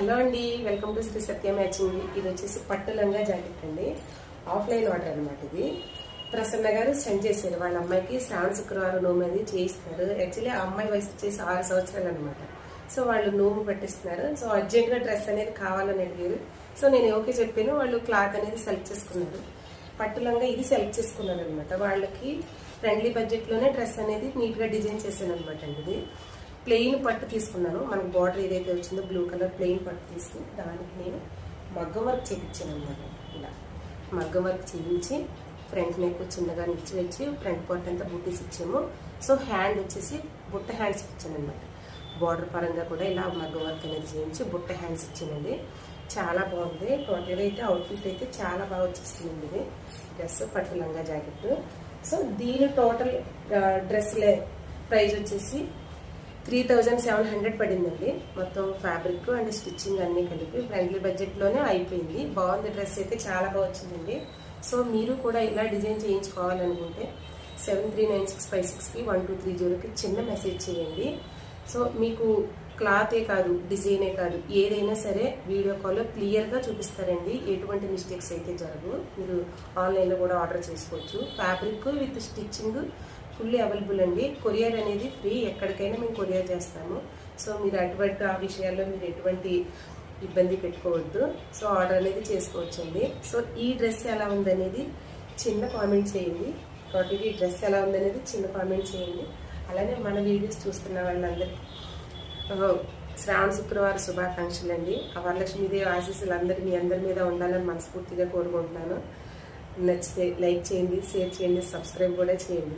Hello అండి, welcome to Sri Satya matching. ఇది వచ్చేసి పట్టు లంగా జాకెట్ అండి. ఆఫ్లైన్ ఆర్డర్ అనమాట. ఇది ప్రసన్న గారు సెండ్ చేశారు. వాళ్ళ అమ్మాయికి శ్రావణ శుక్రవారం నోము అది చేయిస్తున్నారు. యాక్చువల్లీ ఆ అమ్మాయి వయసు వచ్చేసి 6 సంవత్సరాలు అనమాట. సో వాళ్ళు నోము పెట్టిస్తున్నారు. సో అర్జెంట్గా డ్రెస్ అనేది కావాలని అడిగారు. సో నేను ఓకే చెప్పాను. వాళ్ళు క్లాత్ అనేది సెలెక్ట్ చేసుకున్నారు. పట్టు లంగా ఇది సెలెక్ట్ చేసుకున్నారు అనమాట. వాళ్ళకి ఫ్రెండ్లీ బడ్జెట్లోనే డ్రెస్ అనేది నీట్గా డిజైన్ చేశాను అనమాట అండి. ఇది ప్లెయిన్ పట్టు తీసుకున్నాను. మనకు బార్డర్ ఏదైతే వచ్చిందో బ్లూ కలర్ ప్లెయిన్ పట్టు తీసుకుని దానికి నేను మగ్గం వర్క్ చేయించాను అనమాట. ఇలా మగ్గం వర్క్ చేయించి ఫ్రంట్ నెక్ చిన్నగా నిచ్చి వచ్చి ఫ్రంట్ పార్ట్ అంతా బూటీస్ ఇచ్చాము. సో హ్యాండ్ వచ్చేసి బుట్ట హ్యాండ్స్ ఇచ్చాను అనమాట. బార్డర్ పరంగా కూడా ఇలా మగ్గం వర్క్ అనేది చేయించి బుట్ట హ్యాండ్స్ ఇచ్చానండి. చాలా బాగుంది. టోటల్గా అయితే అవుట్ఫిట్ అయితే చాలా బాగా వచ్చేస్తుందండి. ఇది డ్రెస్ పట్టు లంగా జాకెట్. సో దీని టోటల్ డ్రెస్ ప్రైస్ వచ్చేసి 3700 పడిందండి. మొత్తం ఫ్యాబ్రిక్ అండ్ స్టిచ్చింగ్ అన్నీ కలిపి ఫ్రెండ్లీ బడ్జెట్లోనే అయిపోయింది. బాగుంది. డ్రెస్ అయితే చాలా బాగా వచ్చిందండి. సో మీరు కూడా ఇలా డిజైన్ చేయించుకోవాలనుకుంటే 739656కి 1230కి చిన్న మెసేజ్ చేయండి. సో మీకు క్లాతే కాదు, డిజైనే కాదు, ఏదైనా సరే వీడియో కాల్లో క్లియర్గా చూపిస్తారండి. ఎటువంటి మిస్టేక్స్ అయితే జరగవు. మీరు ఆన్లైన్లో కూడా ఆర్డర్ చేసుకోవచ్చు. Fabric with stitching fully available అండి. కొరియర్ అనేది ఫ్రీ. ఎక్కడికైనా మేము కొరియర్ చేస్తాము. సో మీరు అటువంటి ఆ విషయాల్లో మీరు ఎటువంటి ఇబ్బంది పెట్టుకోవద్దు. సో ఆర్డర్ అనేది చేసుకోవచ్చండి. సో ఈ డ్రెస్ ఎలా ఉందనేది చిన్న కామెంట్ చేయండి. టోటల్ ఈ డ్రెస్ ఎలా ఉందనేది చిన్న కామెంట్ చేయండి. అలానే మన వీడియోస్ చూస్తున్న వాళ్ళందరికీ శ్రావణ శుక్రవారం శుభాకాంక్షలు అండి. ఆ వరలక్ష్మీదేవి ఆశీస్సులు మీ అందరి మీద ఉండాలని మనస్ఫూర్తిగా కోరుకుంటున్నాను. నచ్చితే లైక్ చేయండి, షేర్ చేయండి, సబ్స్క్రైబ్ కూడా చేయండి.